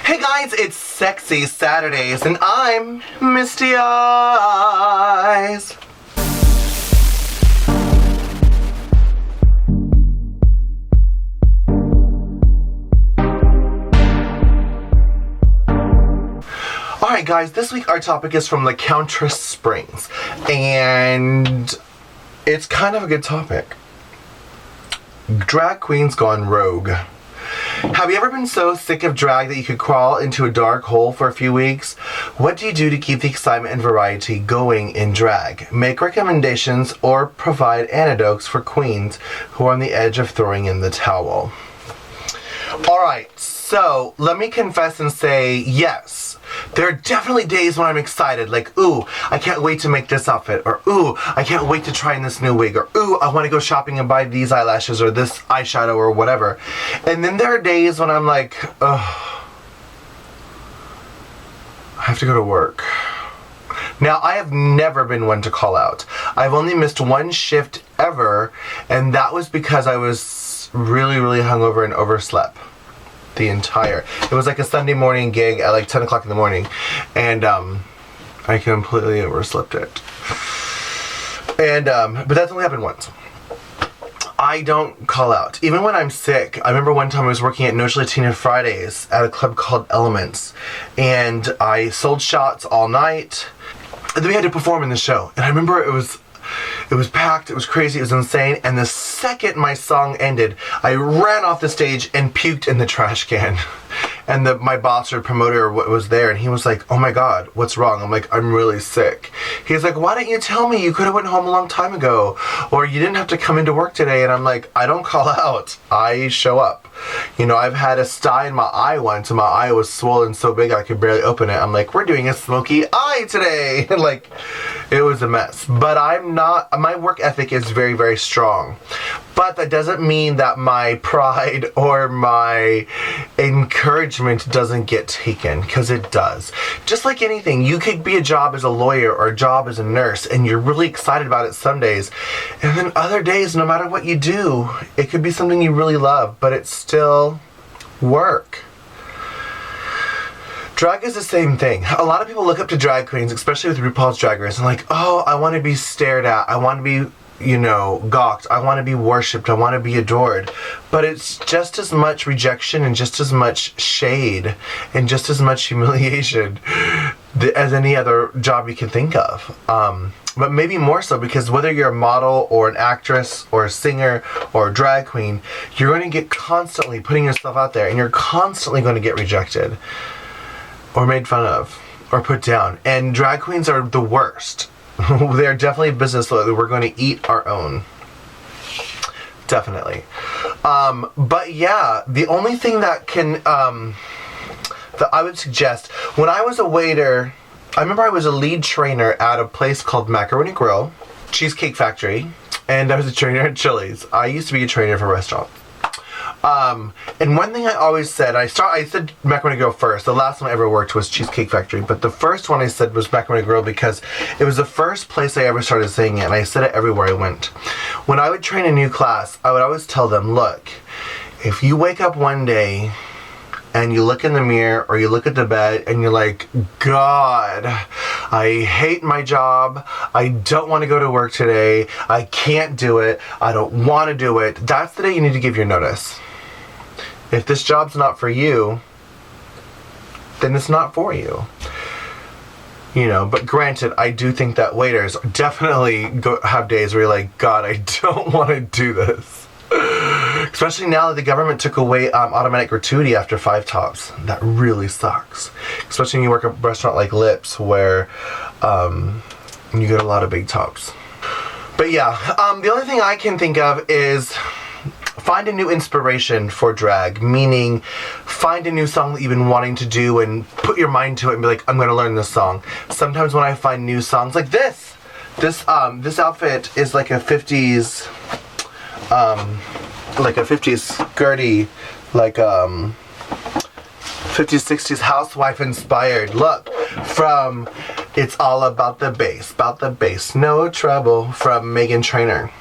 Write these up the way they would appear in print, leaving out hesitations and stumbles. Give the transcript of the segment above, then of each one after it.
Hey guys, it's Sexy Saturdays and I'm Misty Eyez. Alright guys, this week our topic is from the Countess Springs, and it's kind of a good topic. Drag queens gone rogue. Have you ever been so sick of drag that you could crawl into a dark hole for a few weeks? What do you do to keep the excitement and variety going in drag? Make recommendations or provide antidotes for queens who are on the edge of throwing in the towel. Alright, so let me confess and say yes. There are definitely days when I'm excited, like, ooh, I can't wait to make this outfit, or ooh, I can't wait to try in this new wig, or ooh, I want to go shopping and buy these eyelashes or this eyeshadow or whatever. And then there are days when I'm like, ugh, I have to go to work. Now, I have never been one to call out. I've only missed one shift ever, and that was because I was really, really hungover and overslept. It was like a Sunday morning gig at like 10 o'clock in the morning, and I completely overslept it. And but that's only happened once. I don't call out even when I'm sick. I remember one time I was working at No Latina Fridays at a club called Elements, and I sold shots all night, and then we had to perform in the show. And I remember it was packed, it was crazy, it was insane, and the second my song ended, I ran off the stage and puked in the trash can. And my boss or promoter was there, and he was like, oh my god, what's wrong? I'm like, I'm really sick. He's like, why didn't you tell me? You could have went home a long time ago, or you didn't have to come into work today. And I'm like, I don't call out, I show up. You know, I've had a sty in my eye once, and my eye was swollen so big I could barely open it. I'm like, we're doing a smoky eye today. And like, it was a mess. But my work ethic is very, very strong. But that doesn't mean that my pride or my encouragement doesn't get taken, because it does. Just like anything, you could be a job as a lawyer or a job as a nurse, and you're really excited about it some days. And then other days, no matter what you do, it could be something you really love, but it's still work. Drag is the same thing. A lot of people look up to drag queens, especially with RuPaul's Drag Race, and like, oh, I want to be stared at. I want to be, you know, gawked. I want to be worshipped. I want to be adored. But it's just as much rejection and just as much shade and just as much humiliation as any other job you can think of. But maybe more so, because whether you're a model or an actress or a singer or a drag queen, you're going to get constantly putting yourself out there, and you're constantly going to get rejected or made fun of or put down. And drag queens are the worst. They're definitely a business that we're going to eat our own. Definitely. But yeah, the only thing that can, that I would suggest, when I was a waiter, I remember I was a lead trainer at a place called Macaroni Grill, Cheesecake Factory, and I was a trainer at Chili's. I used to be a trainer for a restaurant. And one thing I always said, I said Macaroni Grill first. The last one I ever worked was Cheesecake Factory, but the first one I said was Macaroni Grill because it was the first place I ever started saying it, and I said it everywhere I went. When I would train a new class, I would always tell them, look, if you wake up one day and you look in the mirror or you look at the bed and you're like, God, I hate my job, I don't want to go to work today, I can't do it, I don't want to do it, that's the day you need to give your notice. If this job's not for you, then it's not for you. You know, but granted, I do think that waiters definitely have days where you're like, God, I don't want to do this. Especially now that the government took away automatic gratuity after 5 tops. That really sucks. Especially when you work at a restaurant like Lips, where you get a lot of big tops. But yeah, the only thing I can think of is find a new inspiration for drag, meaning find a new song that you've been wanting to do and put your mind to it and be like, I'm going to learn this song. Sometimes when I find new songs like this outfit is like a 50s skirty, like 50s 60s housewife inspired look from It's All About the Bass, No Trouble from Meghan Trainor.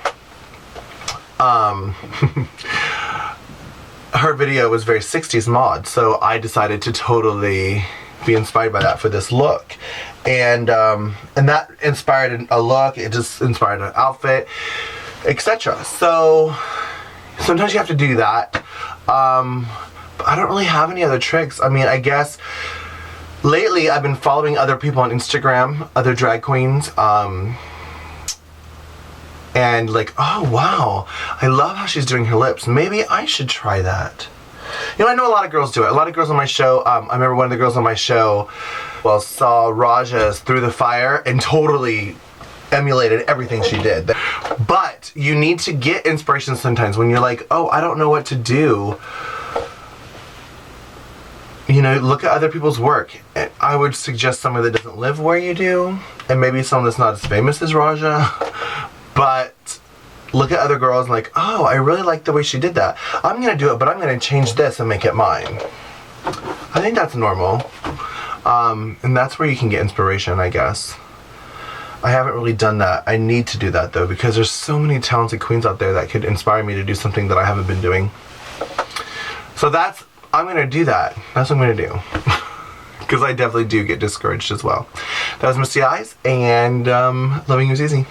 Her her video was very 60s mod, so I decided to totally be inspired by that for this look. And that inspired a look, it just inspired an outfit, etc. So sometimes you have to do that. But I don't really have any other tricks. I mean, I guess lately I've been following other people on Instagram, other drag queens, and like, oh wow, I love how she's doing her lips. Maybe I should try that. You know, I know a lot of girls do it. A lot of girls on my show, I remember one of the girls on my show, well, saw Raja's Through the Fire and totally emulated everything she did. But you need to get inspiration sometimes when you're like, oh, I don't know what to do. You know, look at other people's work. I would suggest someone that doesn't live where you do, and maybe someone that's not as famous as Raja, but look at other girls and like, oh, I really like the way she did that. I'm gonna do it, but I'm gonna change this and make it mine. I think that's normal. And that's where you can get inspiration, I guess. I haven't really done that. I need to do that though, because there's so many talented queens out there that could inspire me to do something that I haven't been doing. So I'm gonna do that. That's what I'm gonna do. Because I definitely do get discouraged as well. That was Misty Eyez, and loving you is easy.